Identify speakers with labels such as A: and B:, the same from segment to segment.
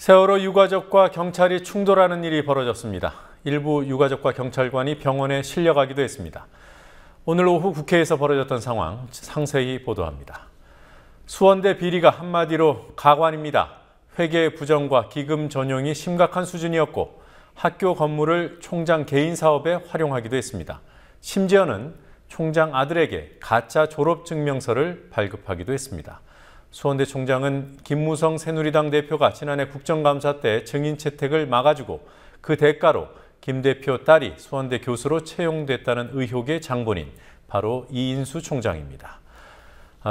A: 세월호 유가족과 경찰이 충돌하는 일이 벌어졌습니다. 일부 유가족과 경찰관이 병원에 실려가기도 했습니다. 오늘 오후 국회에서 벌어졌던 상황 상세히 보도합니다. 수원대 비리가 한마디로 가관입니다. 회계 부정과 기금 전용이 심각한 수준이었고 학교 건물을 총장 개인 사업에 활용하기도 했습니다. 심지어는 총장 아들에게 가짜 졸업증명서를 발급하기도 했습니다. 수원대 총장은 김무성 새누리당 대표가 지난해 국정감사 때 증인 채택을 막아주고 그 대가로 김 대표 딸이 수원대 교수로 채용됐다는 의혹의 장본인 바로 이인수 총장입니다.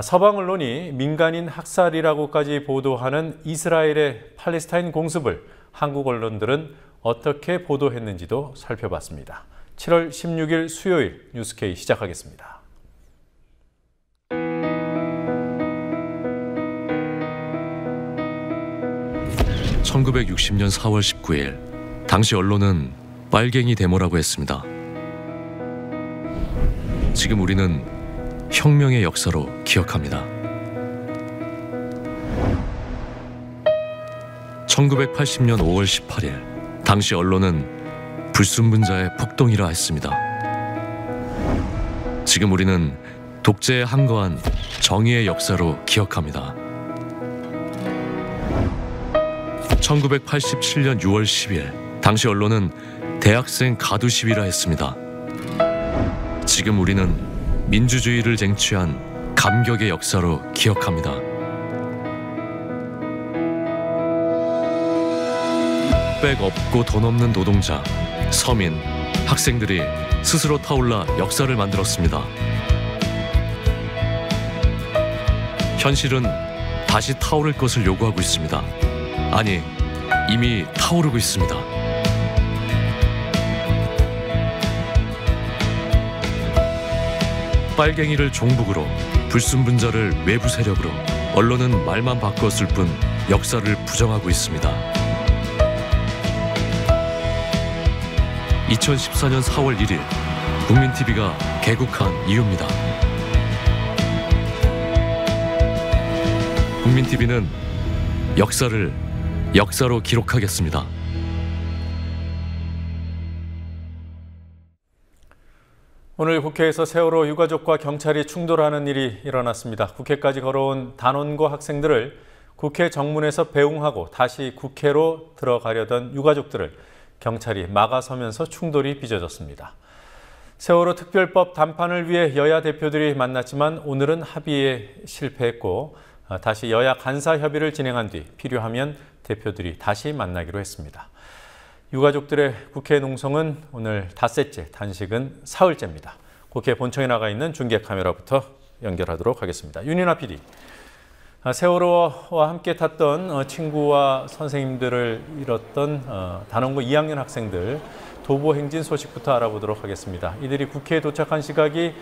A: 서방 언론이 민간인 학살이라고까지 보도하는 이스라엘의 팔레스타인 공습을 한국 언론들은 어떻게 보도했는지도 살펴봤습니다. 7월 16일 수요일 뉴스K 시작하겠습니다.
B: (1960년 4월 19일) 당시 언론은 빨갱이 데모라고 했습니다. 지금 우리는 혁명의 역사로 기억합니다. 1980년 5월 18일 당시 언론은 불순분자의 폭동이라 했습니다. 지금 우리는 독재에 항거한 정의의 역사로 기억합니다. 1987년 6월 10일 당시 언론은 대학생 가두 시위라 했습니다. 지금 우리는 민주주의를 쟁취한 감격의 역사로 기억합니다. 백 없고 돈 없는 노동자, 서민, 학생들이 스스로 타올라 역사를 만들었습니다. 현실은 다시 타오를 것을 요구하고 있습니다. 아니, 이미 타오르고 있습니다. 빨갱이를 종북으로, 불순분자를 외부 세력으로, 언론은 말만 바꿨을 뿐 역사를 부정하고 있습니다. 2014년 4월 1일 국민TV가 개국한 이유입니다. 국민TV는 역사를 역사로 기록하겠습니다.
A: 오늘 국회에서 세월호 유가족과 경찰이 충돌하는 일이 일어났습니다. 국회까지 걸어온 단원고 학생들을 국회 정문에서 배웅하고 다시 국회로 들어가려던 유가족들을 경찰이 막아서면서 충돌이 빚어졌습니다. 세월호 특별법 단판을 위해 여야 대표들이 만났지만 오늘은 합의에 실패했고 다시 여야 간사 협의를 진행한 뒤 필요하면 대표들이 다시 만나기로 했습니다. 유가족들의 국회 농성은 오늘 닷새째, 단식은 사흘째입니다. 국회 본청에 나가 있는 중계 카메라부터 연결하도록 하겠습니다. 윤인아 PD, 세월호와 함께 탔던 친구와 선생님들을 잃었던 단원고 2학년 학생들 도보 행진 소식부터 알아보도록 하겠습니다. 이들이 국회에 도착한 시각이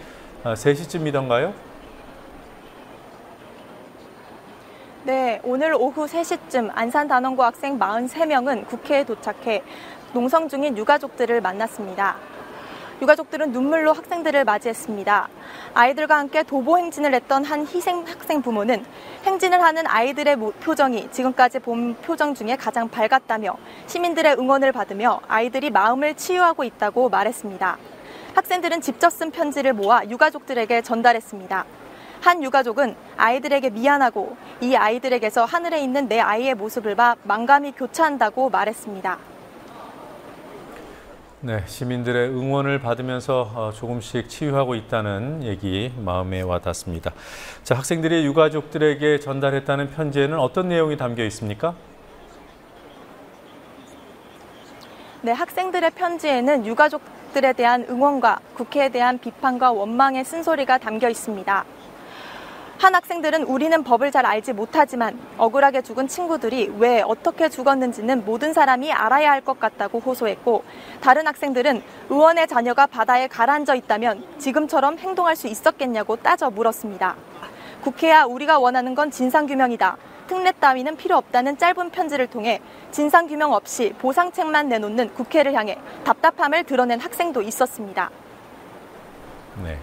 A: 3시쯤이던가요?
C: 네, 오늘 오후 3시쯤 안산 단원고 학생 43명은 국회에 도착해 농성 중인 유가족들을 만났습니다. 유가족들은 눈물로 학생들을 맞이했습니다. 아이들과 함께 도보 행진을 했던 한 희생 학생 부모는 행진을 하는 아이들의 표정이 지금까지 본 표정 중에 가장 밝았다며 시민들의 응원을 받으며 아이들이 마음을 치유하고 있다고 말했습니다. 학생들은 직접 쓴 편지를 모아 유가족들에게 전달했습니다. 한 유가족은 아이들에게 미안하고 이 아이들에게서 하늘에 있는 내 아이의 모습을 봐 만감이 교차한다고 말했습니다.
A: 네, 시민들의 응원을 받으면서 조금씩 치유하고 있다는 얘기 마음에 와닿습니다. 자, 학생들이 유가족들에게 전달했다는 편지에는 어떤 내용이 담겨 있습니까?
C: 네, 학생들의 편지에는 유가족들에 대한 응원과 국회에 대한 비판과 원망의 쓴소리가 담겨 있습니다. 한 학생들은 우리는 법을 잘 알지 못하지만 억울하게 죽은 친구들이 왜 어떻게 죽었는지는 모든 사람이 알아야 할 것 같다고 호소했고, 다른 학생들은 의원의 자녀가 바다에 가라앉아 있다면 지금처럼 행동할 수 있었겠냐고 따져 물었습니다. 국회야 우리가 원하는 건 진상규명이다. 특례 따위는 필요 없다는 짧은 편지를 통해 진상규명 없이 보상책만 내놓는 국회를 향해 답답함을 드러낸 학생도 있었습니다.
A: 네.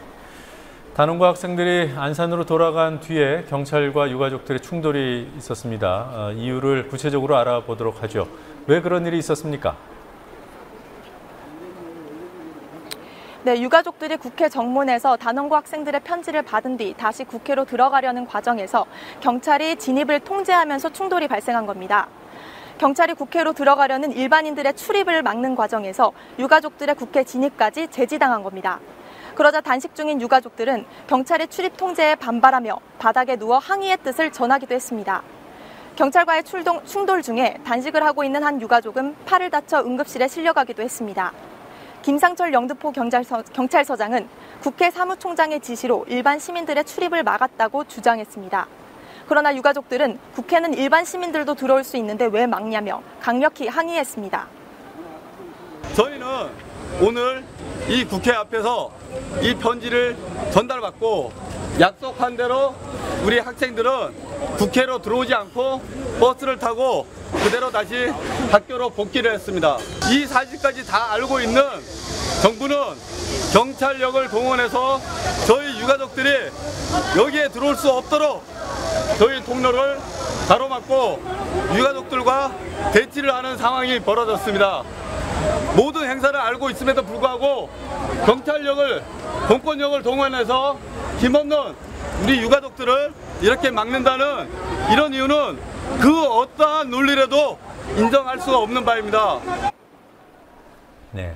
A: 단원고 학생들이 안산으로 돌아간 뒤에 경찰과 유가족들의 충돌이 있었습니다. 이유를 구체적으로 알아보도록 하죠. 왜 그런 일이 있었습니까?
C: 네, 유가족들이 국회 정문에서 단원고 학생들의 편지를 받은 뒤 다시 국회로 들어가려는 과정에서 경찰이 진입을 통제하면서 충돌이 발생한 겁니다. 경찰이 국회로 들어가려는 일반인들의 출입을 막는 과정에서 유가족들의 국회 진입까지 제지당한 겁니다. 그러자 단식 중인 유가족들은 경찰의 출입 통제에 반발하며 바닥에 누워 항의의 뜻을 전하기도 했습니다. 경찰과의 충돌 중에 단식을 하고 있는 한 유가족은 팔을 다쳐 응급실에 실려가기도 했습니다. 김상철 영등포 경찰서장은 국회 사무총장의 지시로 일반 시민들의 출입을 막았다고 주장했습니다. 그러나 유가족들은 국회는 일반 시민들도 들어올 수 있는데 왜 막냐며 강력히 항의했습니다.
D: 저희는 오늘 이 국회 앞에서 이 편지를 전달받고 약속한 대로 우리 학생들은 국회로 들어오지 않고 버스를 타고 그대로 다시 학교로 복귀를 했습니다. 이 사실까지 다 알고 있는 정부는 경찰력을 동원해서 저희 유가족들이 여기에 들어올 수 없도록 저희 통로를 가로막고 유가족들과 대치를 하는 상황이 벌어졌습니다. 모든 행사를 알고 있음에도 불구하고 경찰력을, 공권력을 동원해서 힘없는 우리 유가족들을 이렇게 막는다는 이런 이유는 그 어떠한 논리라도 인정할 수가 없는 바입니다.
A: 네.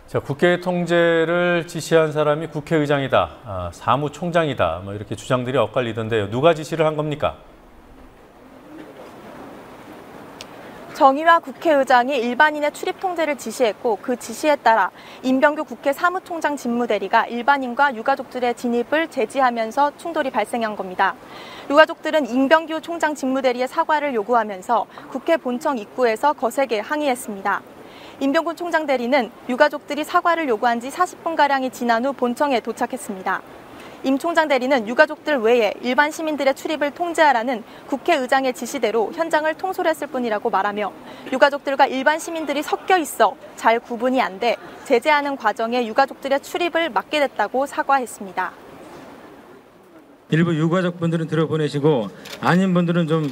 A: 자, 국회 통제를 지시한 사람이 국회의장이다, 사무총장이다, 뭐 이렇게 주장들이 엇갈리던데요. 누가 지시를 한 겁니까?
C: 정의화 국회의장이 일반인의 출입 통제를 지시했고 그 지시에 따라 임병규 국회 사무총장 직무대리가 일반인과 유가족들의 진입을 제지하면서 충돌이 발생한 겁니다. 유가족들은 임병규 총장 직무대리의 사과를 요구하면서 국회 본청 입구에서 거세게 항의했습니다. 임병규 총장 대리는 유가족들이 사과를 요구한 지 40분가량이 지난 후 본청에 도착했습니다. 임 총장 대리는 유가족들 외에 일반 시민들의 출입을 통제하라는 국회의장의 지시대로 현장을 통솔했을 뿐이라고 말하며 유가족들과 일반 시민들이 섞여 있어 잘 구분이 안 돼 제재하는 과정에 유가족들의 출입을 막게 됐다고 사과했습니다.
E: 일부 유가족분들은 들어보내시고 아닌 분들은 좀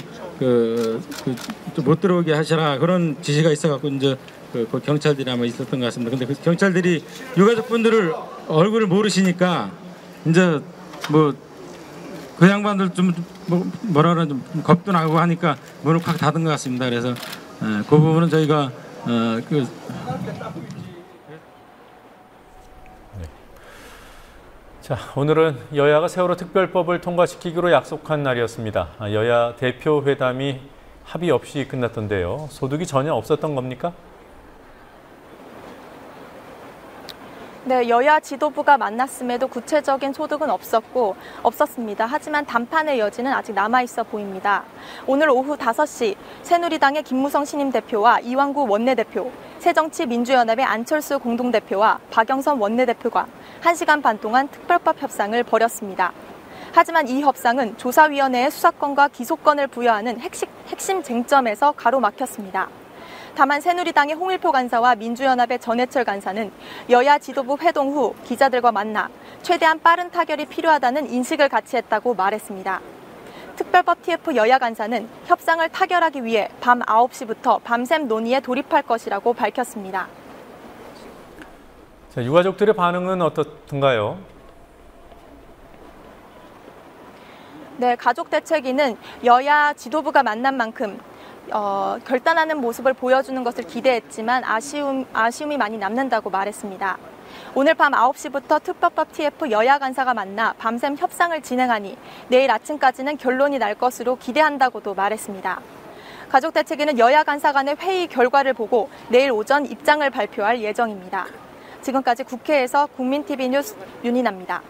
E: 못 들어오게 하시라 그런 지시가 있어갖고 이제 그 경찰들이 아마 있었던 것 같습니다. 근데 그 경찰들이 유가족분들을 얼굴을 모르시니까 이제 뭐 그 양반들 좀 뭐라 그러나 좀 겁도 나고 하니까 문을 확 닫은 것 같습니다. 그래서 그 부분은 저희가
A: 자, 오늘은 여야가 세월호 특별법을 통과시키기로 약속한 날이었습니다. 여야 대표 회담이 합의 없이 끝났던데요. 소득이 전혀 없었던 겁니까?
C: 네, 여야 지도부가 만났음에도 구체적인 소득은 없었습니다. 하지만 담판의 여지는 아직 남아있어 보입니다. 오늘 오후 5시 새누리당의 김무성 신임 대표와 이완구 원내대표, 새정치민주연합의 안철수 공동대표와 박영선 원내대표가 1시간 반 동안 특별법 협상을 벌였습니다. 하지만 이 협상은 조사위원회의 수사권과 기소권을 부여하는 핵심 쟁점에서 가로막혔습니다. 다만 새누리당의 홍일표 간사와 민주연합의 전해철 간사는 여야 지도부 회동 후 기자들과 만나 최대한 빠른 타결이 필요하다는 인식을 같이 했다고 말했습니다. 특별법 TF 여야 간사는 협상을 타결하기 위해 밤 9시부터 밤샘 논의에 돌입할 것이라고 밝혔습니다.
A: 자, 유가족들의 반응은 어떻던가요?
C: 네, 가족대책위는 여야 지도부가 만난 만큼 결단하는 모습을 보여주는 것을 기대했지만 아쉬움이 많이 남는다고 말했습니다. 오늘 밤 9시부터 특별법 TF 여야 간사가 만나 밤샘 협상을 진행하니 내일 아침까지는 결론이 날 것으로 기대한다고도 말했습니다. 가족대책위는 여야 간사 간의 회의 결과를 보고 내일 오전 입장을 발표할 예정입니다. 지금까지 국회에서 국민TV 뉴스 윤희나입니다.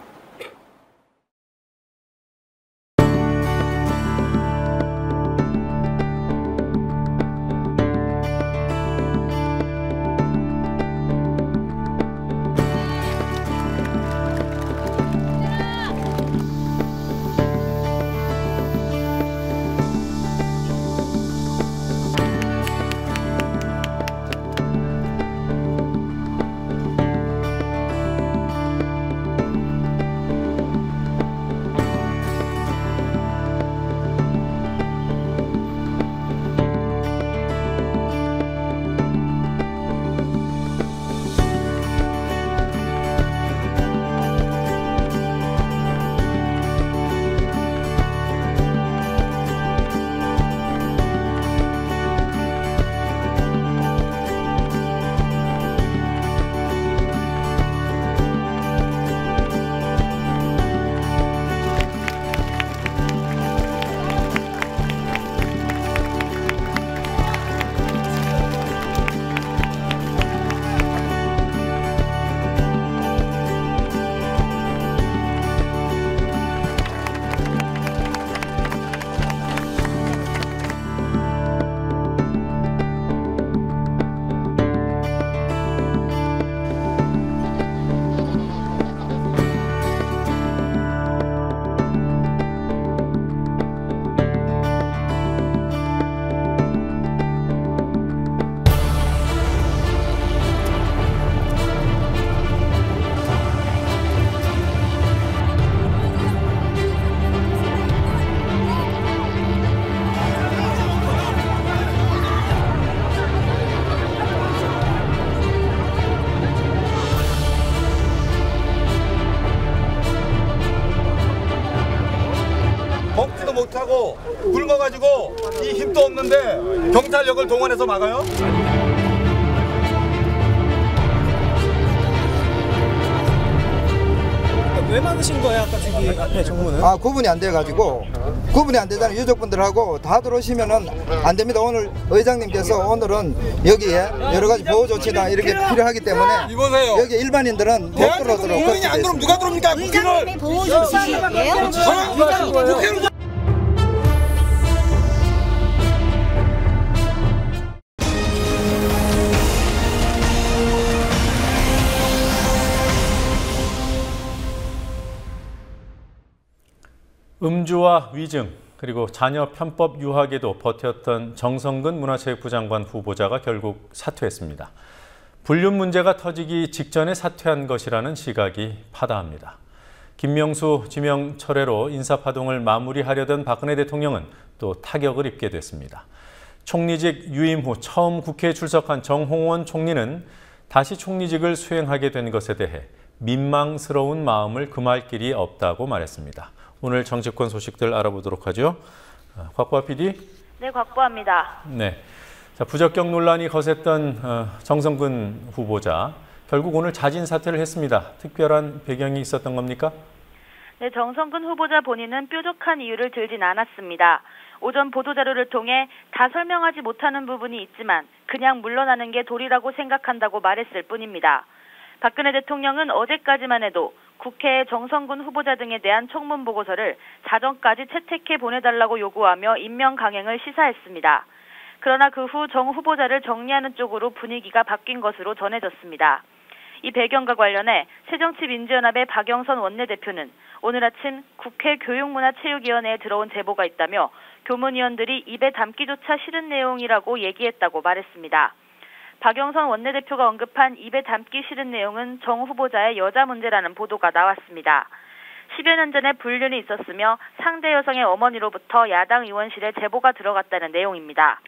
D: 이 힘도 없는데 경찰력을 동원해서 막아요?
F: 왜 막으신 거예요? 아까 저기 앞에 정문은?
G: 구분이 안 돼가지고 구분이 안 되잖아요. 유족분들하고 다 들어오시면은 안 됩니다. 오늘 의장님께서 오늘은 여기에 여러 가지 보호 조치나 이렇게 필요하기 때문에
D: 이보세요.
G: 여기 일반인들은 못 들어오도록
D: 의원이 안 그러면 누가 들어옵니까?
H: 의장님의 보호 조치예요?
D: 국회로
A: 음주와 위증 그리고 자녀 편법 유학에도 버텼던 정성근 문화체육부 장관 후보자가 결국 사퇴했습니다. 불륜 문제가 터지기 직전에 사퇴한 것이라는 시각이 파다합니다. 김명수 지명 철회로 인사파동을 마무리하려던 박근혜 대통령은 또 타격을 입게 됐습니다. 총리직 유임 후 처음 국회에 출석한 정홍원 총리는 다시 총리직을 수행하게 된 것에 대해 민망스러운 마음을 금할 길이 없다고 말했습니다. 오늘 정치권 소식들 알아보도록 하죠. 곽보아 PD.
I: 네, 곽보아입니다.
A: 네, 자, 부적격 논란이 거셌던 정성근 후보자 결국 오늘 자진 사퇴를 했습니다. 특별한 배경이 있었던 겁니까?
I: 네, 정성근 후보자 본인은 뾰족한 이유를 들진 않았습니다. 오전 보도자료를 통해 다 설명하지 못하는 부분이 있지만 그냥 물러나는 게 도리라고 생각한다고 말했을 뿐입니다. 박근혜 대통령은 어제까지만 해도 국회에 정성근 후보자 등에 대한 청문 보고서를 자정까지 채택해 보내달라고 요구하며 임명 강행을 시사했습니다. 그러나 그 후 정 후보자를 정리하는 쪽으로 분위기가 바뀐 것으로 전해졌습니다. 이 배경과 관련해 새정치민주연합의 박영선 원내대표는 오늘 아침 국회 교육문화체육위원회에 들어온 제보가 있다며 교문위원들이 입에 담기조차 싫은 내용이라고 얘기했다고 말했습니다. 박영선 원내대표가 언급한 입에 담기 싫은 내용은 정 후보자의 여자 문제라는 보도가 나왔습니다. 10여 년 전에 불륜이 있었으며 상대 여성의 어머니로부터 야당 의원실에 제보가 들어갔다는 내용입니다.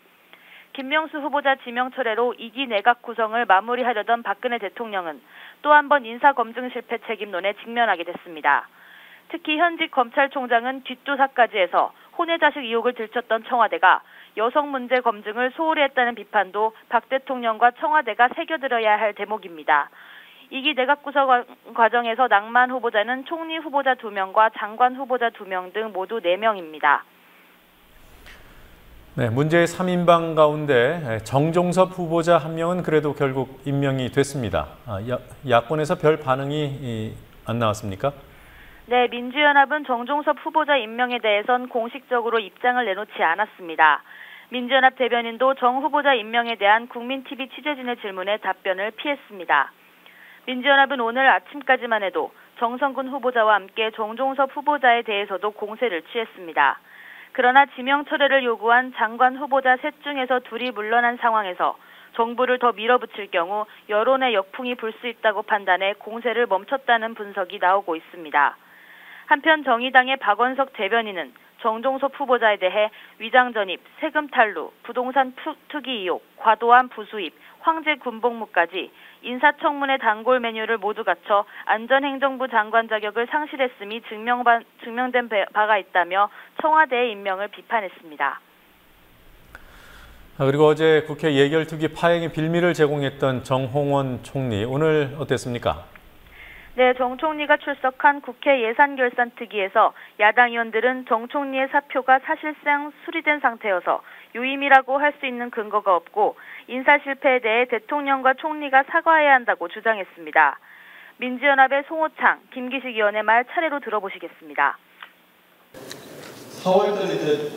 I: 김명수 후보자 지명 철회로 2기 내각 구성을 마무리하려던 박근혜 대통령은 또 한 번 인사검증 실패 책임론에 직면하게 됐습니다. 특히 현직 검찰총장은 뒷조사까지 해서 혼외자식 의혹을 들췄던 청와대가 여성 문제 검증을 소홀히 했다는 비판도 박 대통령과 청와대가 새겨들어야 할 대목입니다. 2기 내각 구성 과정에서 낭만 후보자는 총리 후보자 2명과 장관 후보자 2명 등 모두 4명입니다.
A: 네, 문제의 3인방 가운데 정종섭 후보자 한 명은 그래도 결국 임명이 됐습니다. 야권에서 별 반응이 안 나왔습니까?
I: 네, 민주연합은 정종섭 후보자 임명에 대해선 공식적으로 입장을 내놓지 않았습니다. 민주연합 대변인도 정 후보자 임명에 대한 국민TV 취재진의 질문에 답변을 피했습니다. 민주연합은 오늘 아침까지만 해도 정성근 후보자와 함께 정종섭 후보자에 대해서도 공세를 취했습니다. 그러나 지명 철회를 요구한 장관 후보자 셋 중에서 둘이 물러난 상황에서 정부를 더 밀어붙일 경우 여론의 역풍이 불 수 있다고 판단해 공세를 멈췄다는 분석이 나오고 있습니다. 한편 정의당의 박원석 대변인은 정종섭 후보자에 대해 위장 전입, 세금 탈루, 부동산 투기 의혹, 과도한 부수입, 황제 군복무까지 인사청문회 단골 메뉴를 모두 갖춰 안전행정부 장관 자격을 상실했음이 증명된 바가 있다며 청와대의 임명을 비판했습니다.
A: 그리고 어제 국회 예결특위 파행의 빌미를 제공했던 정홍원 총리, 오늘 어땠습니까?
I: 네, 정 총리가 출석한 국회 예산결산특위에서 야당 의원들은 정 총리의 사표가 사실상 수리된 상태여서 유임이라고 할 수 있는 근거가 없고 인사 실패에 대해 대통령과 총리가 사과해야 한다고 주장했습니다. 민주연합의 송호창, 김기식 의원의 말 차례로 들어보시겠습니다.
J: 4월달에 이제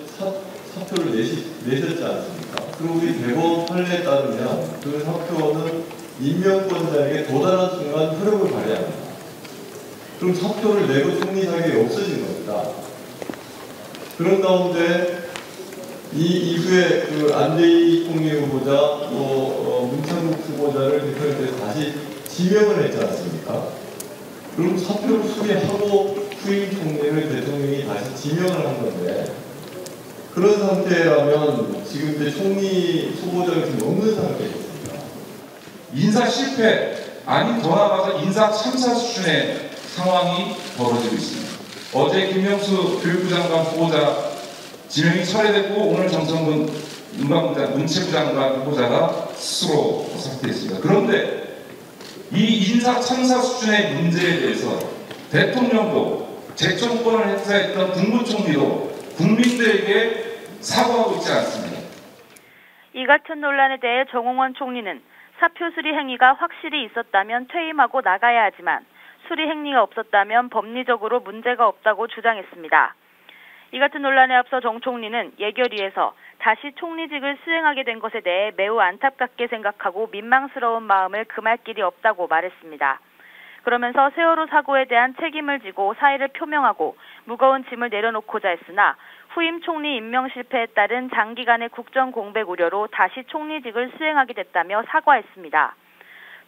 J: 사표를 내셨지 않습니까? 그리고 우리 대법 판례에 따르면 그 사표는 임명권자에게 도달한 순간 효력을 발휘합니다. 그럼 사표를 내고 총리 자격이 없어진 겁니다. 그런 가운데 이 이후에 그 안대희 총리 후보자 또 문창국 후보자를 대표님께서 다시 지명을 했지 않습니까? 그럼 사표를 수리하고 후임 총리를 대통령이 다시 지명을 한 건데 그런 상태라면 지금 이제 총리 후보자가 지금 없는 상태입니다.
K: 인사 실패 아닌 더 나아가서 인사 참사 수준의 상황이 벌어지고 있습니다. 어제 김명수 교육부 장관 후보자 지명이 철회됐고 오늘 정성근 문체부 장관 후보자가 스스로 사퇴했습니다. 그런데 이 인사 참사 수준의 문제에 대해서 대통령도 재정권을 행사했던 국무총리도 국민들에게 사과하고 있지 않습니다.
I: 이 같은 논란에 대해 정홍원 총리는 사표 수리 행위가 확실히 있었다면 퇴임하고 나가야 하지만 수리 행위가 없었다면 법리적으로 문제가 없다고 주장했습니다. 이 같은 논란에 앞서 정 총리는 예결위에서 다시 총리직을 수행하게 된 것에 대해 매우 안타깝게 생각하고 민망스러운 마음을 금할 길이 없다고 말했습니다. 그러면서 세월호 사고에 대한 책임을 지고 사의를 표명하고 무거운 짐을 내려놓고자 했으나 후임 총리 임명 실패에 따른 장기간의 국정 공백 우려로 다시 총리직을 수행하게 됐다며 사과했습니다.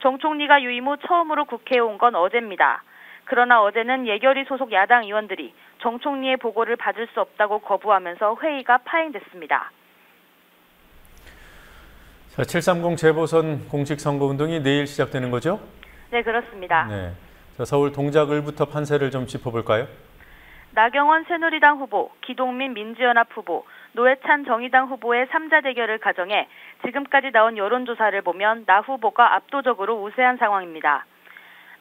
I: 정 총리가 유임 후 처음으로 국회에 온 건 어제입니다. 그러나 어제는 예결위 소속 야당 의원들이 정 총리의 보고를 받을 수 없다고 거부하면서 회의가 파행됐습니다.
A: 자, 730 재보선 공식선거운동이 내일 시작되는 거죠?
I: 네, 그렇습니다.
A: 네. 자, 서울 동작을부터 판세를 좀 짚어볼까요?
I: 나경원 새누리당 후보, 기동민 민주연합 후보, 노회찬 정의당 후보의 3자 대결을 가정해 지금까지 나온 여론조사를 보면 나 후보가 압도적으로 우세한 상황입니다.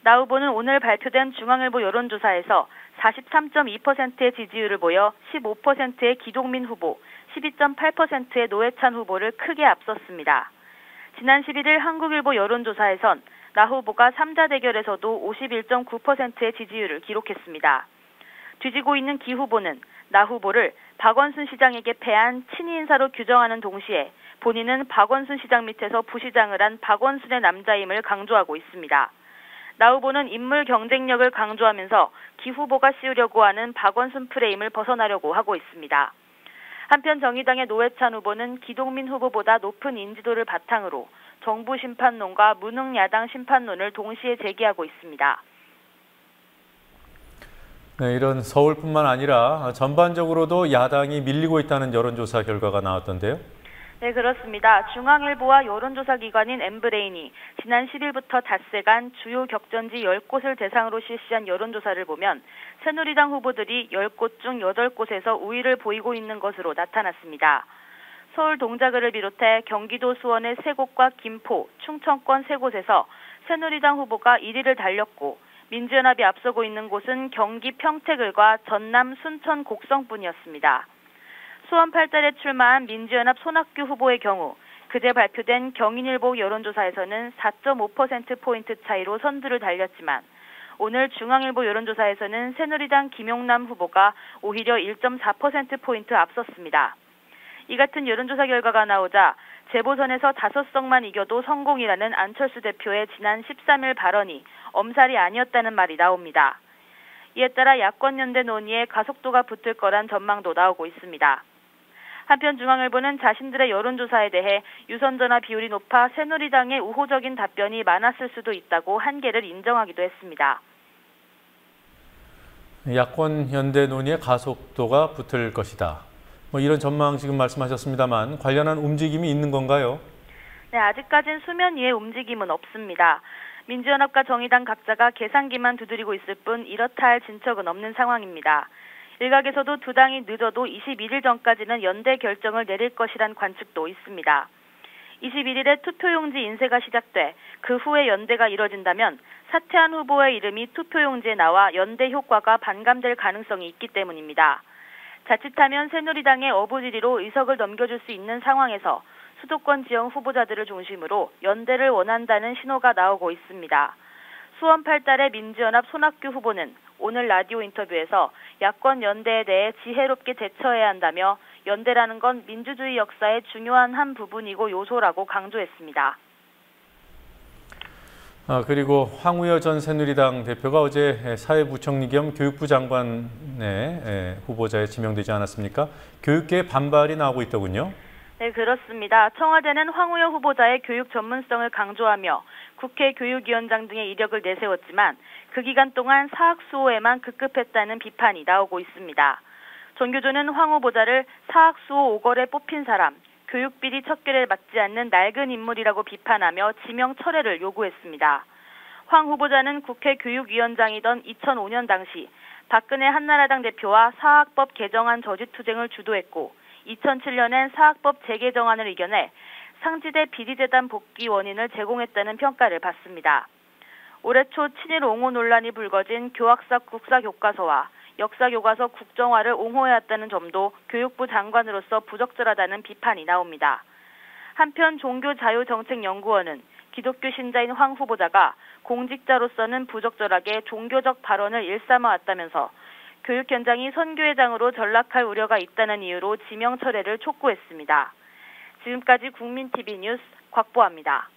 I: 나 후보는 오늘 발표된 중앙일보 여론조사에서 43.2%의 지지율을 보여 15%의 기동민 후보, 12.8%의 노회찬 후보를 크게 앞섰습니다. 지난 11일 한국일보 여론조사에선 나 후보가 3자 대결에서도 51.9%의 지지율을 기록했습니다. 뒤지고 있는 기 후보는 나 후보를 박원순 시장에게 패한 친위 인사로 규정하는 동시에 본인은 박원순 시장 밑에서 부시장을 한 박원순의 남자임을 강조하고 있습니다. 나 후보는 인물 경쟁력을 강조하면서 기 후보가 씌우려고 하는 박원순 프레임을 벗어나려고 하고 있습니다. 한편 정의당의 노회찬 후보는 기동민 후보보다 높은 인지도를 바탕으로 정부 심판론과 무능 야당 심판론을 동시에 제기하고 있습니다.
A: 네, 이런 서울뿐만 아니라 전반적으로도 야당이 밀리고 있다는 여론조사 결과가 나왔던데요.
I: 네, 그렇습니다. 중앙일보와 여론조사 기관인 엠브레인이 지난 10일부터 닷새간 주요 격전지 10곳을 대상으로 실시한 여론조사를 보면 새누리당 후보들이 10곳 중 8곳에서 우위를 보이고 있는 것으로 나타났습니다. 서울 동작을을 비롯해 경기도 수원의 3곳과 김포, 충청권 3곳에서 새누리당 후보가 1위를 달렸고 민주연합이 앞서고 있는 곳은 경기 평택을과 전남 순천 곡성뿐이었습니다. 수원 8달에 출마한 민주연합 손학규 후보의 경우 그제 발표된 경인일보 여론조사에서는 4.5%포인트 차이로 선두를 달렸지만 오늘 중앙일보 여론조사에서는 새누리당 김용남 후보가 오히려 1.4%포인트 앞섰습니다. 이 같은 여론조사 결과가 나오자 재보선에서 5석만 이겨도 성공이라는 안철수 대표의 지난 13일 발언이 엄살이 아니었다는 말이 나옵니다. 이에 따라 야권연대 논의에 가속도가 붙을 거란 전망도 나오고 있습니다. 한편 중앙일보는 자신들의 여론조사에 대해 유선전화 비율이 높아 새누리당의 우호적인 답변이 많았을 수도 있다고 한계를 인정하기도 했습니다.
A: 야권 연대 논의에 가속도가 붙을 것이다. 이런 전망 지금 말씀하셨습니다만 관련한 움직임이 있는 건가요?
I: 네, 아직까진 수면 위에 움직임은 없습니다. 민주연합과 정의당 각자가 계산기만 두드리고 있을 뿐 이렇다 할 진척은 없는 상황입니다. 일각에서도 두 당이 늦어도 21일 전까지는 연대 결정을 내릴 것이란 관측도 있습니다. 21일에 투표용지 인쇄가 시작돼 그 후에 연대가 이뤄진다면 사퇴한 후보의 이름이 투표용지에 나와 연대 효과가 반감될 가능성이 있기 때문입니다. 자칫하면 새누리당의 어부지리로 의석을 넘겨줄 수 있는 상황에서 수도권 지역 후보자들을 중심으로 연대를 원한다는 신호가 나오고 있습니다. 수원 8달의 민주연합 손학규 후보는 오늘 라디오 인터뷰에서 야권 연대에 대해 지혜롭게 대처해야 한다며 연대라는 건 민주주의 역사의 중요한 한 부분이고 요소라고 강조했습니다.
A: 그리고 황우여 전 새누리당 대표가 어제 사회부총리 겸 교육부 장관의 후보자에 지명되지 않았습니까? 교육계의 반발이 나오고 있더군요.
I: 네, 그렇습니다. 청와대는 황우여 후보자의 교육 전문성을 강조하며 국회 교육위원장 등의 이력을 내세웠지만 그 기간 동안 사학수호에만 급급했다는 비판이 나오고 있습니다. 전교조는 황 후보자를 사학수호 5걸에 뽑힌 사람, 교육비리 척결에 맞지 않는 낡은 인물이라고 비판하며 지명 철회를 요구했습니다. 황 후보자는 국회 교육위원장이던 2005년 당시 박근혜 한나라당 대표와 사학법 개정안 저지투쟁을 주도했고 2007년엔 사학법 재개정안을 이겨내 상지대 비리재단 복귀 원인을 제공했다는 평가를 받습니다. 올해 초 친일 옹호 논란이 불거진 교학사 국사교과서와 역사교과서 국정화를 옹호해왔다는 점도 교육부 장관으로서 부적절하다는 비판이 나옵니다. 한편 종교자유정책연구원은 기독교 신자인 황 후보자가 공직자로서는 부적절하게 종교적 발언을 일삼아왔다면서 교육 현장이 선교회장으로 전락할 우려가 있다는 이유로 지명 철회를 촉구했습니다. 지금까지 국민TV 뉴스 곽보아입니다.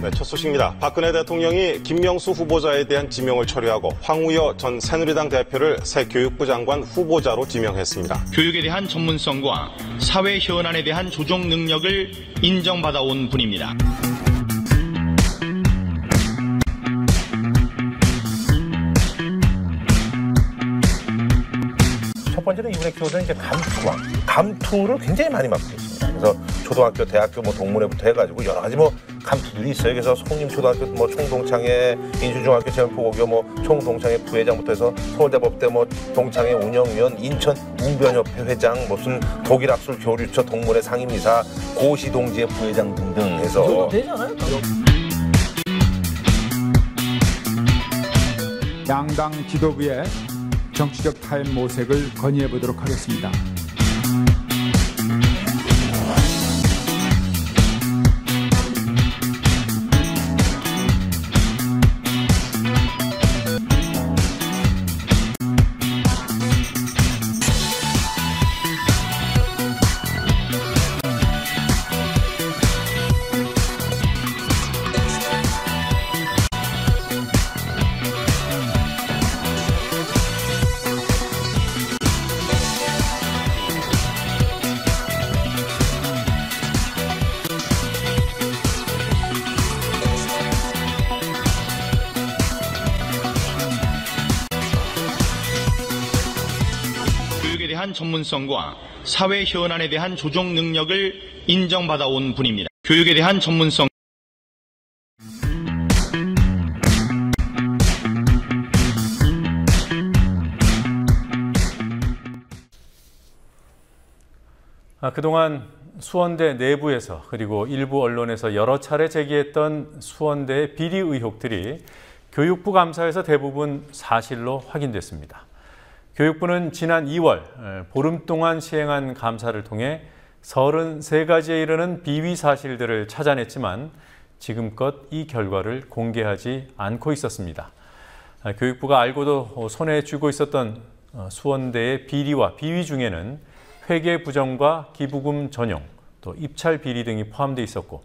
L: 네, 첫 소식입니다. 박근혜 대통령이 김명수 후보자에 대한 지명을 철회하고 황우여 전 새누리당 대표를 새 교육부 장관 후보자로 지명했습니다.
M: 교육에 대한 전문성과 사회 현안에 대한 조정 능력을 인정받아온 분입니다.
N: 첫 번째는 이번에 키워드는 이제 감투를 굉장히 많이 맡고 있습니다. 그래서 초등학교, 대학교 동문회부터 해가지고 여러 가지 감투들이 있어요. 그래서 송림초등학교 총동창회, 인수중학교 재활포고교 총동창회 부회장부터 해서 서울대법대 동창회 운영위원, 인천 웅변협회 회장, 무슨 독일학술 교류처 동문회 상임이사, 고시동지회 부회장 등등 해서.
F: 되잖아요.
O: 양당 지도부의 정치적 타협 모색을 건의해 보도록 하겠습니다.
M: 전문성과 사회 현안에 대한 조정 능력을 인정받아온 분입니다. 교육에 대한 전문성.
A: 그동안 수원대 내부에서 그리고 일부 언론에서 여러 차례 제기했던 수원대의 비리 의혹들이 교육부 감사에서 대부분 사실로 확인됐습니다. 교육부는 지난 2월 보름 동안 시행한 감사를 통해 33가지에 이르는 비위 사실들을 찾아냈지만 지금껏 이 결과를 공개하지 않고 있었습니다. 교육부가 알고도 손에 쥐고 있었던 수원대의 비리와 비위 중에는 회계 부정과 기부금 전용, 또 입찰 비리 등이 포함되어 있었고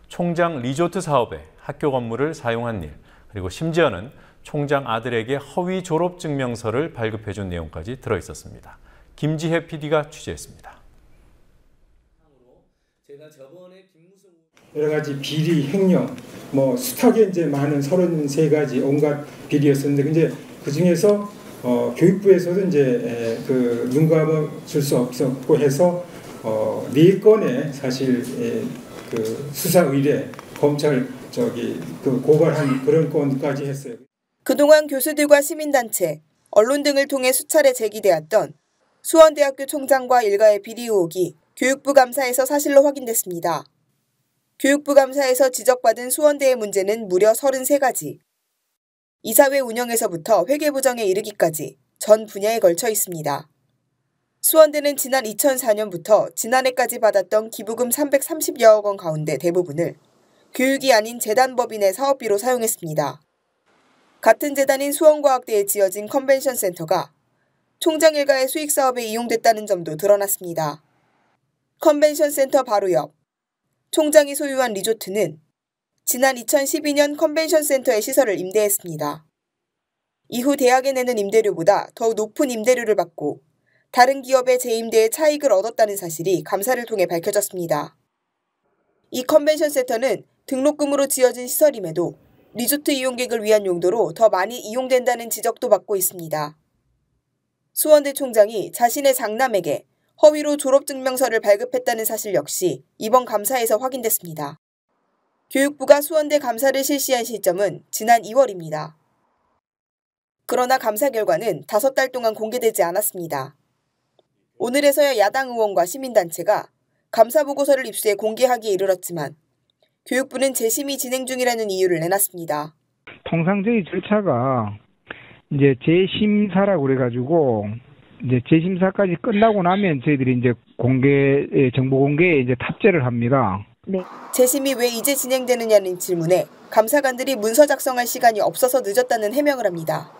A: 총장 리조트 사업에 학교 건물을 사용한 일, 그리고 심지어는 총장 아들에게 허위 졸업 증명서를 발급해준 내용까지 들어있었습니다. 김지혜 PD가 취재했습니다.
P: 여러 가지 비리, 횡령, 숱하게 이제 많은 33가지 온갖 비리였었는데, 근데 그 중에서 교육부에서도 이제 눈 감아줄 수 없었고 해서 4건의 사실 그 수사 의뢰, 검찰 고발한 그런 건까지 했어요.
Q: 그동안 교수들과 시민단체, 언론 등을 통해 수차례 제기되었던 수원대학교 총장과 일가의 비리 의혹이 교육부 감사에서 사실로 확인됐습니다. 교육부 감사에서 지적받은 수원대의 문제는 무려 33가지. 이사회 운영에서부터 회계부정에 이르기까지 전 분야에 걸쳐 있습니다. 수원대는 지난 2004년부터 지난해까지 받았던 기부금 330여억 원 가운데 대부분을 교육이 아닌 재단법인의 사업비로 사용했습니다. 같은 재단인 수원과학대에 지어진 컨벤션 센터가 총장 일가의 수익 사업에 이용됐다는 점도 드러났습니다. 컨벤션 센터 바로 옆 총장이 소유한 리조트는 지난 2012년 컨벤션 센터의 시설을 임대했습니다. 이후 대학에 내는 임대료보다 더 높은 임대료를 받고 다른 기업의 재임대에 차익을 얻었다는 사실이 감사를 통해 밝혀졌습니다. 이 컨벤션 센터는 등록금으로 지어진 시설임에도 리조트 이용객을 위한 용도로 더 많이 이용된다는 지적도 받고 있습니다. 수원대 총장이 자신의 장남에게 허위로 졸업증명서를 발급했다는 사실 역시 이번 감사에서 확인됐습니다. 교육부가 수원대 감사를 실시한 시점은 지난 2월입니다. 그러나 감사 결과는 5달 동안 공개되지 않았습니다. 오늘에서야 야당 의원과 시민단체가 감사 보고서를 입수해 공개하기에 이르렀지만 교육부는 재심이 진행 중이라는 이유를 내놨습니다.
R: 통상적인 절차가 이제 재심사라고 그래가지고 이제 재심사까지 끝나고 나면 저희들이 이제 정보 공개에 이제 탑재를 합니다.
Q: 네. 재심이 왜 이제 진행되느냐는 질문에 감사관들이 문서 작성할 시간이 없어서 늦었다는 해명을 합니다.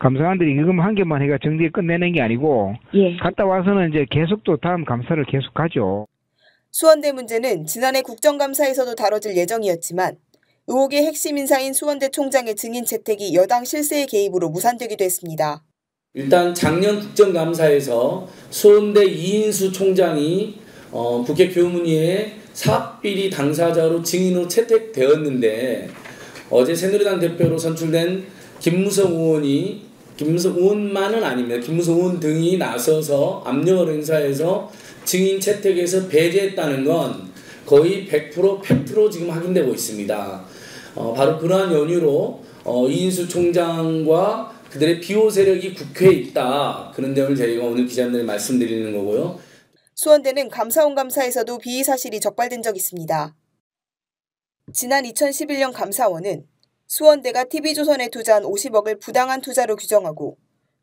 R: 감사관들이 이금 한 개만 해가 정리해 끝내는 게 아니고 갔다 와서는 이제 계속 또 다음 감사를 계속하죠.
Q: 수원대 문제는 지난해 국정감사에서도 다뤄질 예정이었지만 의혹의 핵심 인사인 수원대 총장의 증인 채택이 여당 실세의 개입으로 무산되기도 했습니다.
S: 일단 작년 국정감사에서 수원대 이인수 총장이 국회 교문위에 사학비리 당사자로 증인으로 채택되었는데 어제 새누리당 대표로 선출된 김무성 의원만은 아닙니다. 김무성 의원 등이 나서서 압력을 행사해서 증인 채택에서 배제했다는 건 거의 100% 팩트로 지금 확인되고 있습니다. 바로 그러한 연유로 이인수 총장과 그들의 비호 세력이 국회에 있다. 그런 점을 저희가 오늘 기자님들에 말씀드리는 거고요.
Q: 수원대는 감사원 감사에서도 비위 사실이 적발된 적이 있습니다. 지난 2011년 감사원은 수원대가 TV조선에 투자한 50억을 부당한 투자로 규정하고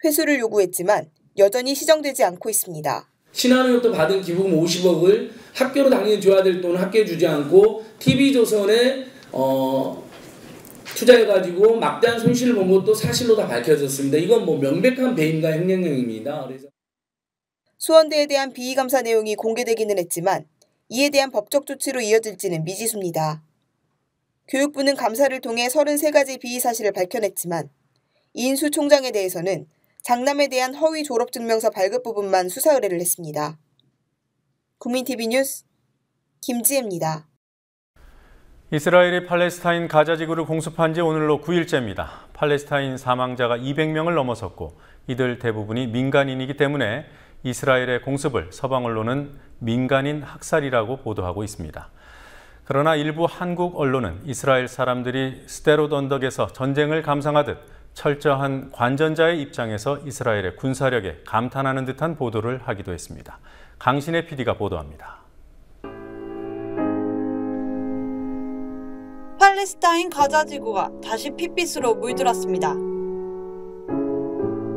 Q: 회수를 요구했지만 여전히 시정되지 않고 있습니다.
S: 신한으로부터 받은 기부금 50억을 학교로 당연히 줘야 될 돈을 학교에 주지 않고 TV조선에 투자해가지고 막대한 손실을 본 것도 사실로 다 밝혀졌습니다. 이건 뭐 명백한 배임과 횡령행위입니다. 그래서
Q: 수원대에 대한 비위 감사 내용이 공개되기는 했지만 이에 대한 법적 조치로 이어질지는 미지수입니다. 교육부는 감사를 통해 33가지 비위 사실을 밝혀냈지만 이인수 총장에 대해서는 장남에 대한 허위 졸업증명서 발급 부분만 수사 의뢰를 했습니다. 국민TV 뉴스 김지혜입니다.
A: 이스라엘이 팔레스타인 가자 지구를 공습한 지 오늘로 9일째입니다. 팔레스타인 사망자가 200명을 넘어섰고 이들 대부분이 민간인이기 때문에 이스라엘의 공습을 서방 언론은 민간인 학살이라고 보도하고 있습니다. 그러나 일부 한국 언론은 이스라엘 사람들이 스데롯 언덕에서 전쟁을 감상하듯 철저한 관전자의 입장에서 이스라엘의 군사력에 감탄하는 듯한 보도를 하기도 했습니다. 강신혜 PD가 보도합니다.
T: 팔레스타인 가자 지구가 다시 핏빛으로 물들었습니다.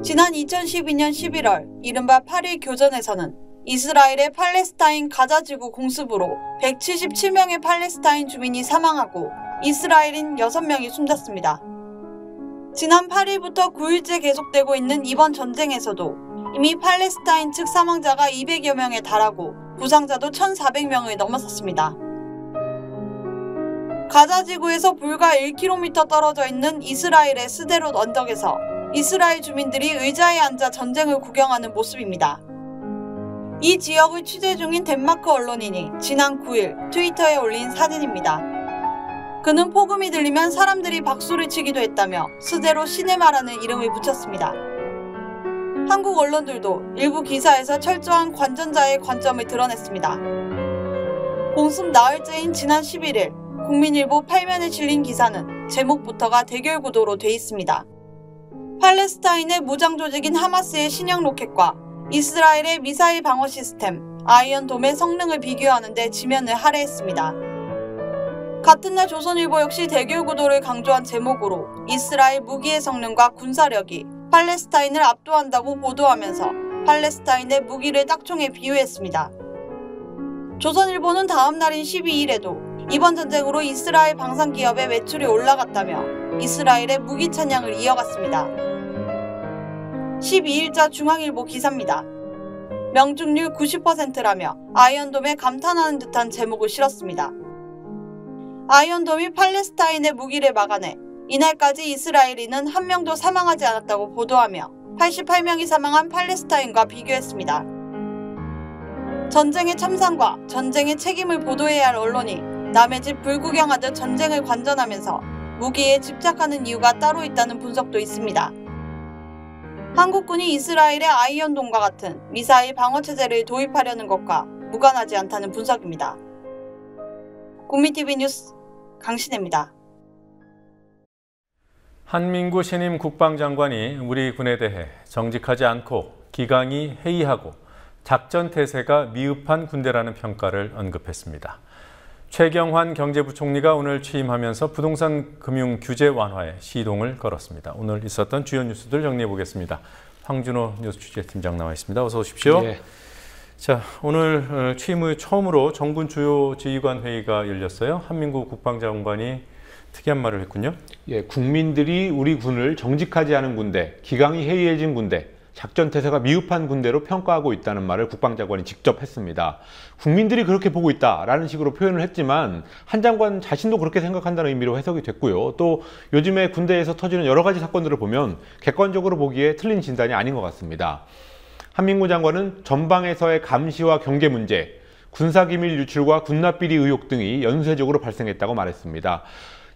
T: 지난 2012년 11월 이른바 8.1 교전에서는 이스라엘의 팔레스타인 가자 지구 공습으로 177명의 팔레스타인 주민이 사망하고 이스라엘인 6명이 숨졌습니다. 지난 8일부터 9일째 계속되고 있는 이번 전쟁에서도 이미 팔레스타인 측 사망자가 200여 명에 달하고 부상자도 1,400명을 넘어섰습니다. 가자 지구에서 불과 1km 떨어져 있는 이스라엘의 스데롯 언덕에서 이스라엘 주민들이 의자에 앉아 전쟁을 구경하는 모습입니다. 이 지역을 취재 중인 덴마크 언론인이 지난 9일 트위터에 올린 사진입니다. 그는 폭음이 들리면 사람들이 박수를 치기도 했다며 스데롯 시네마라는 이름을 붙였습니다. 한국 언론들도 일부 기사에서 철저한 관전자의 관점을 드러냈습니다. 공습 나흘째인 지난 11일 국민일보 8면에 실린 기사는 제목부터가 대결 구도로 돼 있습니다. 팔레스타인의 무장 조직인 하마스의 신형 로켓과 이스라엘의 미사일 방어 시스템 아이언돔의 성능을 비교하는 데 지면을 할애했습니다. 같은 날 조선일보 역시 대결 구도를 강조한 제목으로 이스라엘 무기의 성능과 군사력이 팔레스타인을 압도한다고 보도하면서 팔레스타인의 무기를 딱총에 비유했습니다. 조선일보는 다음 날인 12일에도 이번 전쟁으로 이스라엘 방산기업의 매출이 올라갔다며 이스라엘의 무기 찬양을 이어갔습니다. 12일자 중앙일보 기사입니다. 명중률 90%라며 아이언돔에 감탄하는 듯한 제목을 실었습니다. 아이언돔이 팔레스타인의 무기를 막아내 이날까지 이스라엘인은 한 명도 사망하지 않았다고 보도하며 88명이 사망한 팔레스타인과 비교했습니다. 전쟁의 참상과 전쟁의 책임을 보도해야 할 언론이 남의 집 불구경하듯 전쟁을 관전하면서 무기에 집착하는 이유가 따로 있다는 분석도 있습니다. 한국군이 이스라엘의 아이언돔과 같은 미사일 방어체제를 도입하려는 것과 무관하지 않다는 분석입니다. 국민TV 뉴스 강신혜입니다.
A: 한민구 신임 국방장관이 우리 군에 대해 정직하지 않고 기강이 해이하고 작전 태세가 미흡한 군대라는 평가를 언급했습니다. 최경환 경제부총리가 오늘 취임하면서 부동산 금융 규제 완화에 시동을 걸었습니다. 오늘 있었던 주요 뉴스들 정리해 보겠습니다. 황준호 뉴스 취재팀장 나와 있습니다. 어서 오십시오. 네. 자, 오늘 취임 후 처음으로 정군 주요 지휘관 회의가 열렸어요. 한민구 국방장관이 특이한 말을 했군요.
U: 예, 국민들이 우리 군을 정직하지 않은 군대, 기강이 해이해진 군대, 작전 태세가 미흡한 군대로 평가하고 있다는 말을 국방장관이 직접 했습니다. 국민들이 그렇게 보고 있다라는 식으로 표현을 했지만 한 장관 자신도 그렇게 생각한다는 의미로 해석이 됐고요. 또 요즘에 군대에서 터지는 여러 가지 사건들을 보면 객관적으로 보기에 틀린 진단이 아닌 것 같습니다. 한민구 장관은 전방에서의 감시와 경계 문제, 군사기밀 유출과 군납비리 의혹 등이 연쇄적으로 발생했다고 말했습니다.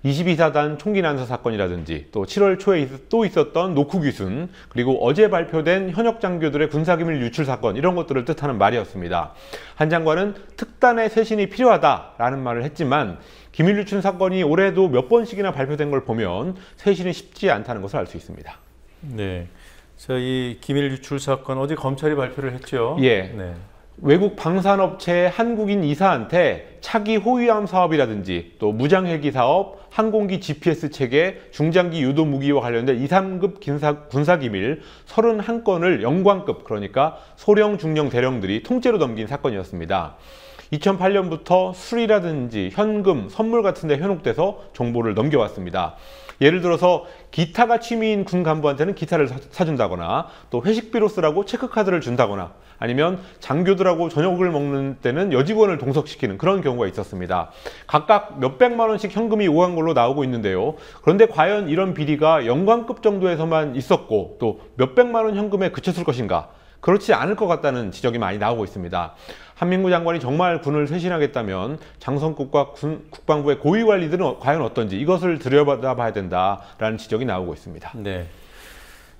U: 22사단 총기 난사 사건이라든지 또 7월 초에 또 있었던 노크 귀순, 그리고 어제 발표된 현역 장교들의 군사기밀 유출 사건, 이런 것들을 뜻하는 말이었습니다. 한 장관은 특단의 쇄신이 필요하다라는 말을 했지만 기밀 유출 사건이 올해도 몇 번씩이나 발표된 걸 보면 쇄신이 쉽지 않다는 것을 알 수 있습니다.
A: 네, 이 기밀 유출 사건 어제 검찰이 발표를 했죠.
U: 예.
A: 네.
U: 외국 방산업체 한국인 이사한테 차기 호위함 사업이라든지 또 무장헬기 사업, 항공기 GPS 체계, 중장기 유도 무기와 관련된 2, 3급 군사기밀 31건을 영광급, 그러니까 소령, 중령, 대령들이 통째로 넘긴 사건이었습니다. 2008년부터 술이라든지 현금, 선물 같은 데 현혹돼서 정보를 넘겨왔습니다. 예를 들어서 기타가 취미인 군 간부한테는 기타를 사준다거나, 또 회식비로 쓰라고 체크카드를 준다거나, 아니면 장교들하고 저녁을 먹는 때는 여직원을 동석시키는 그런 경우가 있었습니다. 각각 몇백만 원씩 현금이 오간 걸로 나오고 있는데요. 그런데 과연 이런 비리가 영광급 정도에서만 있었고 또 몇백만 원 현금에 그쳤을 것인가? 그렇지 않을 것 같다는 지적이 많이 나오고 있습니다. 한민구 장관이 정말 군을 쇄신하겠다면 장성급과 국방부의 고위 관리들은 과연 어떤지 이것을 들여다봐야 된다라는 지적이 나오고 있습니다.
A: 네.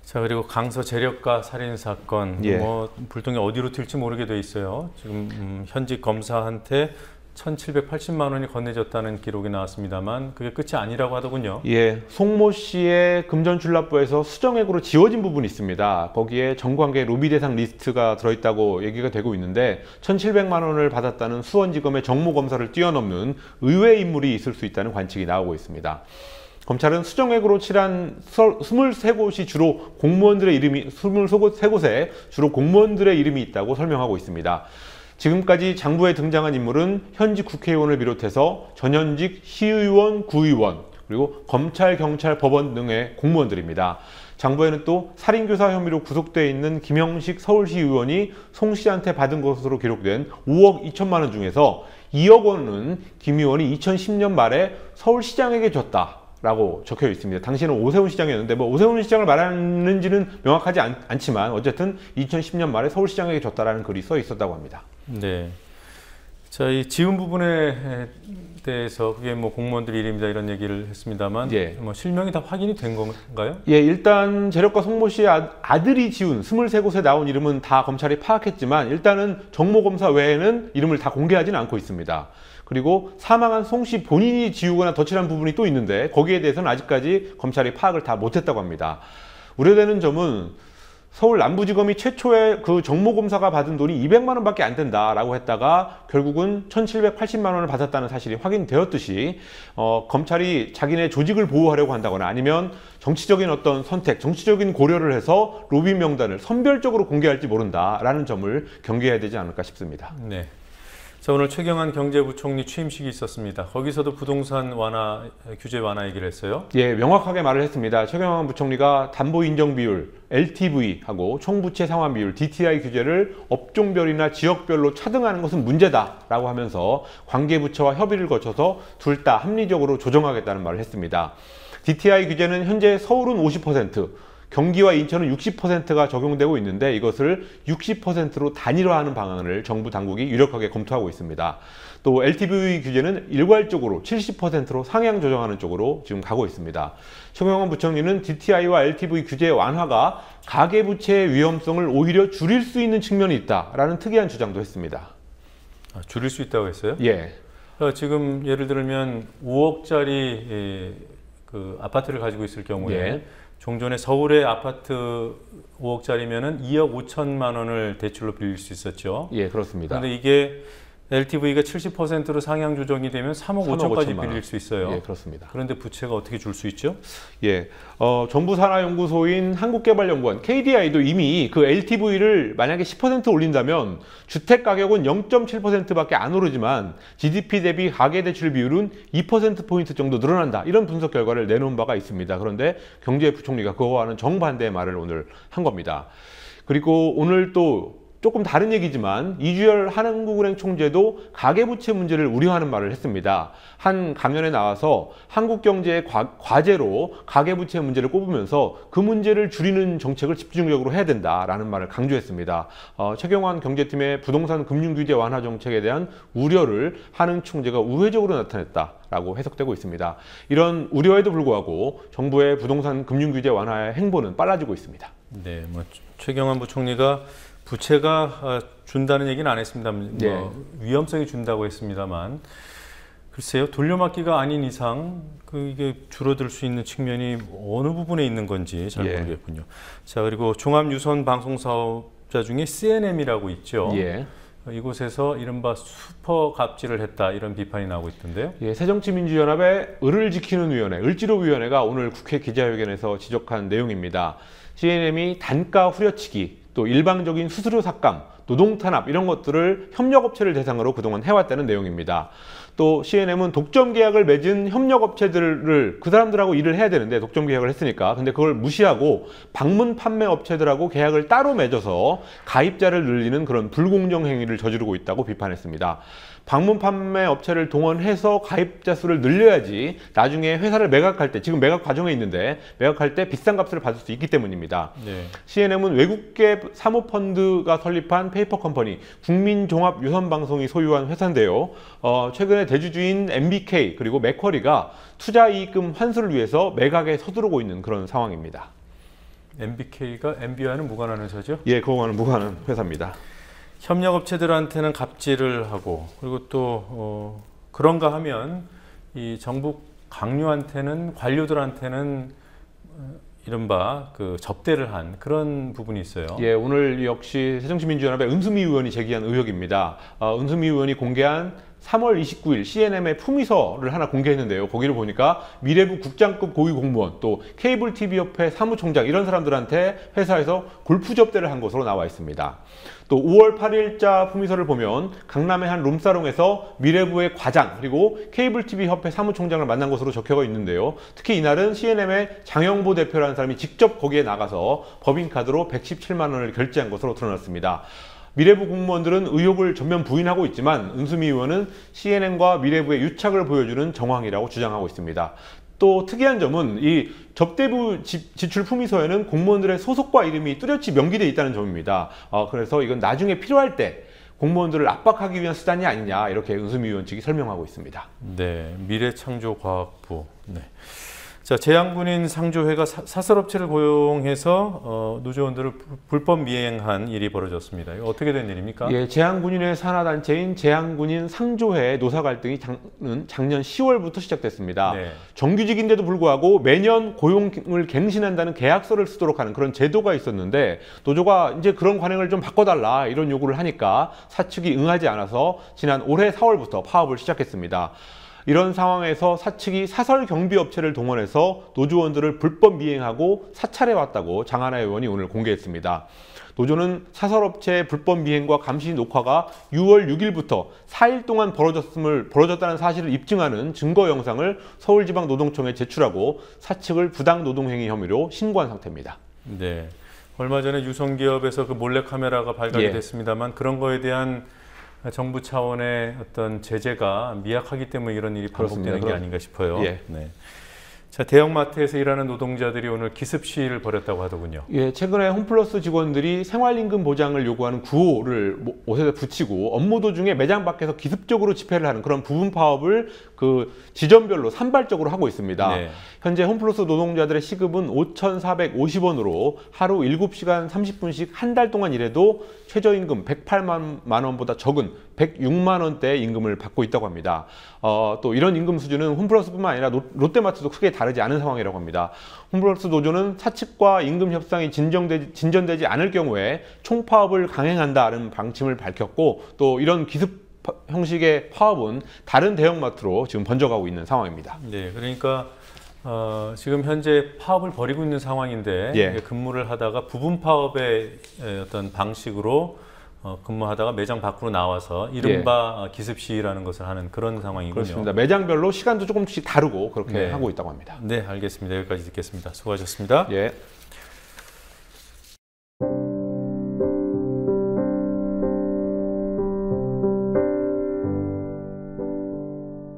A: 자, 그리고 강서 재력가 살인 사건,
U: 예.
A: 불똥이 어디로 튈지 모르게 돼 있어요. 지금 현직 검사한테 1,780만 원이 건네졌다는 기록이 나왔습니다만 그게 끝이 아니라고 하더군요.
U: 예, 송모 씨의 금전출납부에서 수정액으로 지워진 부분이 있습니다. 거기에 정관계 로비 대상 리스트가 들어있다고 얘기가 되고 있는데 1,700만 원을 받았다는 수원지검의 정모검사를 뛰어넘는 의외의 인물이 있을 수 있다는 관측이 나오고 있습니다. 검찰은 수정액으로 칠한 23곳이 주로 공무원들의 이름이 23곳에 주로 공무원들의 이름이 있다고 설명하고 있습니다. 지금까지 장부에 등장한 인물은 현직 국회의원을 비롯해서 전현직 시의원, 구의원, 그리고 검찰, 경찰, 법원 등의 공무원들입니다. 장부에는 또 살인교사 혐의로 구속되어 있는 김영식 서울시 의원이 송 씨한테 받은 것으로 기록된 5억 2천만 원 중에서 2억 원은 김 의원이 2010년 말에 서울시장에게 줬다 라고 적혀 있습니다. 당시에는 오세훈 시장이었는데 오세훈 시장을 말하는지는 명확하지 않지만 어쨌든 2010년 말에 서울시장에게 줬다라는 글이 써 있었다고 합니다.
A: 네. 자, 이 지운 부분에 대해서 그게 공무원들 이름이다 이런 얘기를 했습니다만, 예. 실명이 다 확인이 된 건가요?
U: 예, 일단 재력가 송모 씨의 아들이 지운 23곳에 나온 이름은 다 검찰이 파악했지만 일단은 정모검사 외에는 이름을 다 공개하지는 않고 있습니다. 그리고 사망한 송 씨 본인이 지우거나 덧칠한 부분이 또 있는데 거기에 대해서는 아직까지 검찰이 파악을 다 못했다고 합니다. 우려되는 점은 서울 남부지검이 최초에 그 정모검사가 받은 돈이 200만 원밖에 안 된다라고 했다가 결국은 1,780만 원을 받았다는 사실이 확인되었듯이 검찰이 자기네 조직을 보호하려고 한다거나 아니면 정치적인 어떤 선택, 정치적인 고려를 해서 로비 명단을 선별적으로 공개할지 모른다라는 점을 경계해야 되지 않을까 싶습니다.
A: 네. 자, 오늘 최경환 경제부총리 취임식이 있었습니다. 거기서도 부동산 완화, 규제 완화 얘기를 했어요?
U: 예, 명확하게 말을 했습니다. 최경환 부총리가 담보 인정 비율, LTV하고 총부채 상환 비율, DTI 규제를 업종별이나 지역별로 차등하는 것은 문제다라고 하면서 관계부처와 협의를 거쳐서 둘 다 합리적으로 조정하겠다는 말을 했습니다. DTI 규제는 현재 서울은 50%, 경기와 인천은 60%가 적용되고 있는데 이것을 60%로 단일화하는 방안을 정부 당국이 유력하게 검토하고 있습니다. 또 LTV 규제는 일괄적으로 70%로 상향 조정하는 쪽으로 지금 가고 있습니다. 최경환 부총리는 DTI와 LTV 규제 완화가 가계부채의 위험성을 오히려 줄일 수 있는 측면이 있다라는 특이한 주장도 했습니다.
A: 아, 줄일 수 있다고 했어요?
U: 예.
A: 지금 예를 들면 5억짜리 그 아파트를 가지고 있을 경우에
U: 예.
A: 종전에 서울의 아파트 5억짜리면은 2억 5천만 원을 대출로 빌릴 수 있었죠.
U: 예, 그렇습니다.
A: 그런데 이게 LTV가 70%로 상향 조정이 되면 3억 5천까지 빌릴 수 있어요.
U: 예, 그렇습니다.
A: 그런데 부채가 어떻게 줄 수 있죠?
U: 예, 정부산하연구소인 한국개발연구원 KDI도 이미 그 LTV를 만약에 10% 올린다면 주택 가격은 0.7%밖에 안 오르지만 GDP 대비 가계대출 비율은 2%포인트 정도 늘어난다. 이런 분석 결과를 내놓은 바가 있습니다. 그런데 경제부총리가 그거와는 정반대의 말을 오늘 한 겁니다. 그리고 오늘 또 조금 다른 얘기지만 이주열 한국은행 총재도 가계부채 문제를 우려하는 말을 했습니다. 한 강연에 나와서 한국 경제의 과제로 가계부채 문제를 꼽으면서 그 문제를 줄이는 정책을 집중적으로 해야 된다라는 말을 강조했습니다. 최경환 경제팀의 부동산 금융규제 완화 정책에 대한 우려를 한은 총재가 우회적으로 나타냈다라고 해석되고 있습니다. 이런 우려에도 불구하고 정부의 부동산 금융규제 완화의 행보는 빨라지고 있습니다.
A: 네, 최경환 부총리가 부채가 준다는 얘기는 안 했습니다. 위험성이 준다고 했습니다만 글쎄요, 돌려막기가 아닌 이상 이게 줄어들 수 있는 측면이 어느 부분에 있는 건지 잘 모르겠군요. 자, 그리고 종합유선 방송사업자 중에 CNM이라고 있죠. 이곳에서 이른바 슈퍼 갑질을 했다 이런 비판이 나오고 있던데요.
U: 예, 새정치민주연합의 을을 지키는 위원회, 을지로위원회가 오늘 국회 기자회견에서 지적한 내용입니다. CNM이 단가 후려치기, 또 일방적인 수수료 삭감, 노동 탄압 이런 것들을 협력업체를 대상으로 그동안 해왔다는 내용입니다. 또 CNM은 독점 계약을 맺은 협력업체들을 그 사람들하고 일을 해야 되는데 독점 계약을 했으니까 근데 그걸 무시하고 방문 판매 업체들하고 계약을 따로 맺어서 가입자를 늘리는 그런 불공정 행위를 저지르고 있다고 비판했습니다. 방문 판매 업체를 동원해서 가입자 수를 늘려야지 나중에 회사를 매각할 때, 지금 매각 과정에 있는데 매각할 때 비싼 값을 받을 수 있기 때문입니다. CNM은 외국계 사모펀드가 설립한 페이퍼 컴퍼니 국민종합유선방송이 소유한 회사인데요. 최근에 대주주인 MBK 그리고 맥쿼리가 투자이익금 환수를 위해서 매각에 서두르고 있는 그런 상황입니다.
A: MBK가 MB와는 무관한 회사죠?
U: 예, 그거와는 무관한 회사입니다.
A: 협력업체들한테는 갑질을 하고 그리고 또 그런가 하면 이 정부 강요한테는 관료들한테는 이른바 그 접대를 한 그런 부분이 있어요.
U: 예, 오늘 역시 새정치민주연합의 은수미 의원이 제기한 의혹입니다. 은수미 의원이 공개한 3월 29일 CNM의 품위서를 하나 공개했는데요. 거기를 보니까 미래부 국장급 고위공무원 또 케이블 TV협회 사무총장 이런 사람들한테 회사에서 골프 접대를 한 것으로 나와 있습니다. 또 5월 8일자 품위서를 보면 강남의 한 룸사롱에서 미래부의 과장 그리고 케이블 TV 협회 사무총장을 만난 것으로 적혀져 있는데요. 특히 이날은 CNM의 장영보 대표라는 사람이 직접 거기에 나가서 법인카드로 117만 원을 결제한 것으로 드러났습니다. 미래부 공무원들은 의혹을 전면 부인하고 있지만 은수미 의원은 CNM과 미래부의 유착을 보여주는 정황이라고 주장하고 있습니다. 또 특이한 점은 이 접대부 지출 품위서에는 공무원들의 소속과 이름이 뚜렷이 명기되어 있다는 점입니다. 그래서 이건 나중에 필요할 때 공무원들을 압박하기 위한 수단이 아니냐 이렇게 은수미 의원 측이 설명하고 있습니다.
A: 네, 미래창조과학부. 네. 자, 재향군인 상조회가 사설업체를 고용해서 노조원들을 불법 미행한 일이 벌어졌습니다. 이거 어떻게 된 일입니까?
U: 예, 재향군인의 산하단체인 재향군인 상조회의 노사 갈등이 작년 10월부터 시작됐습니다. 정규직인데도 불구하고 매년 고용을 갱신한다는 계약서를 쓰도록 하는 그런 제도가 있었는데 노조가 이제 그런 관행을 좀 바꿔달라 이런 요구를 하니까 사측이 응하지 않아서 지난 올해 4월부터 파업을 시작했습니다. 이런 상황에서 사측이 사설경비업체를 동원해서 노조원들을 불법 미행하고 사찰해왔다고 장하나 의원이 오늘 공개했습니다. 노조는 사설업체의 불법 미행과 감시 녹화가 6월 6일부터 4일 동안 벌어졌다는 사실을 입증하는 증거 영상을 서울지방노동청에 제출하고 사측을 부당노동행위 혐의로 신고한 상태입니다.
A: 네, 얼마 전에 유성기업에서 그 몰래카메라가 발각이 됐습니다만 그런 거에 대한 정부 차원의 어떤 제재가 미약하기 때문에 이런 일이 반복되는 게 아닌가 싶어요. 네. 자, 대형마트에서 일하는 노동자들이 오늘 기습 시위를 벌였다고 하더군요.
U: 예, 최근에 홈플러스 직원들이 생활임금 보장을 요구하는 구호를 옷에 붙이고 업무 도중에 매장 밖에서 기습적으로 집회를 하는 그런 부분 파업을 그 지점별로 산발적으로 하고 있습니다. 네. 현재 홈플러스 노동자들의 시급은 5,450원으로 하루 7시간 30분씩 한 달 동안 일해도 최저임금 108만 원보다 적은 106만 원대의 임금을 받고 있다고 합니다. 또 이런 임금 수준은 홈플러스뿐만 아니라 롯데마트도 크게 다르지 않은 상황이라고 합니다. 홈플러스 노조는 사측과 임금 협상이 진전되지 않을 경우에 총파업을 강행한다는 방침을 밝혔고, 또 이런 기습 형식의 파업은 다른 대형마트로 지금 번져가고 있는 상황입니다.
A: 네, 그러니까 지금 현재 파업을 벌이고 있는 상황인데 예. 근무를 하다가 부분 파업의 어떤 방식으로 근무하다가 매장 밖으로 나와서 이른바 기습 시위라는 것을 하는 그런 상황이군요.
U: 그렇습니다. 매장별로 시간도 조금씩 다르고 그렇게 하고 있다고 합니다.
A: 네, 알겠습니다. 여기까지 듣겠습니다. 수고하셨습니다.
U: 예.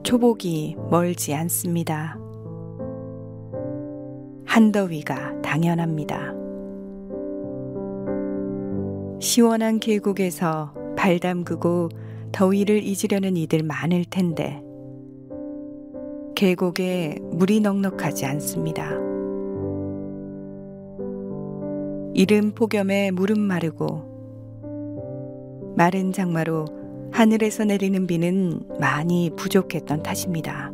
B: 초복이 멀지 않습니다. 한더위가 당연합니다. 시원한 계곡에서 발 담그고 더위를 잊으려는 이들 많을 텐데 계곡에 물이 넉넉하지 않습니다. 이른 폭염에 물은 마르고 마른 장마로 하늘에서 내리는 비는 많이 부족했던 탓입니다.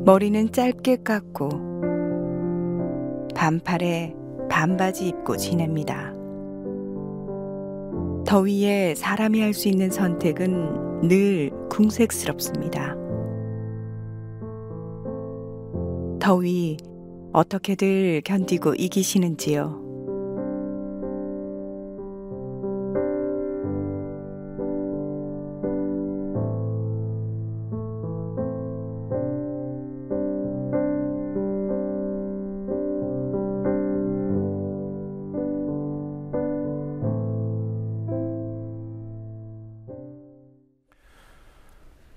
B: 머리는 짧게 깎고 반팔에 반바지 입고 지냅니다. 더위에 사람이 할 수 있는 선택은 늘 궁색스럽습니다. 더위 어떻게들 견디고 이기시는지요?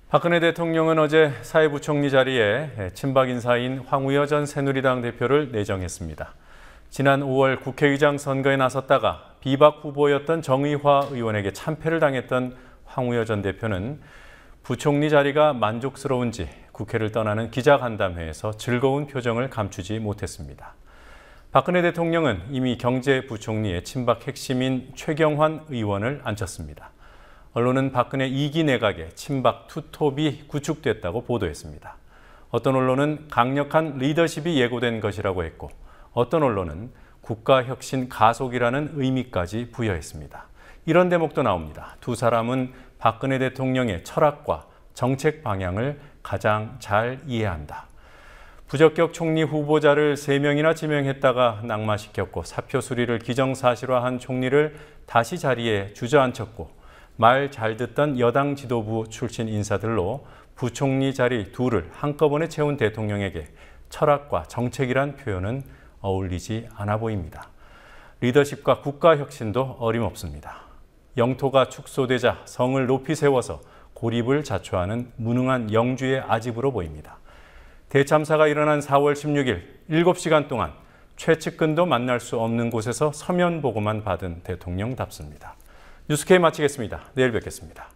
A: 박근혜 대통령은 어제 사회부총리 자리에 친박 인사인 황우여 전 새누리당 대표를 내정했습니다. 지난 5월 국회의장 선거에 나섰다가 비박 후보였던 정의화 의원에게 참패를 당했던 황우여 전 대표는 부총리 자리가 만족스러운지 국회를 떠나는 기자간담회에서 즐거운 표정을 감추지 못했습니다. 박근혜 대통령은 이미 경제부총리의 친박 핵심인 최경환 의원을 앉혔습니다. 언론은 박근혜 2기 내각의 친박 투톱이 구축됐다고 보도했습니다. 어떤 언론은 강력한 리더십이 예고된 것이라고 했고, 어떤 언론은 국가혁신 가속이라는 의미까지 부여했습니다. 이런 대목도 나옵니다. 두 사람은 박근혜 대통령의 철학과 정책 방향을 가장 잘 이해한다. 부적격 총리 후보자를 3명이나 지명했다가 낙마시켰고, 사표 수리를 기정사실화한 총리를 다시 자리에 주저앉혔고, 말 잘 듣던 여당 지도부 출신 인사들로 부총리 자리 둘을 한꺼번에 채운 대통령에게 철학과 정책이란 표현은 어울리지 않아 보입니다. 리더십과 국가혁신도 어림없습니다. 영토가 축소되자 성을 높이 세워서 고립을 자초하는 무능한 영주의 아집으로 보입니다. 대참사가 일어난 4월 16일 7시간 동안 최측근도 만날 수 없는 곳에서 서면 보고만 받은 대통령답습니다. 뉴스K 마치겠습니다. 내일 뵙겠습니다.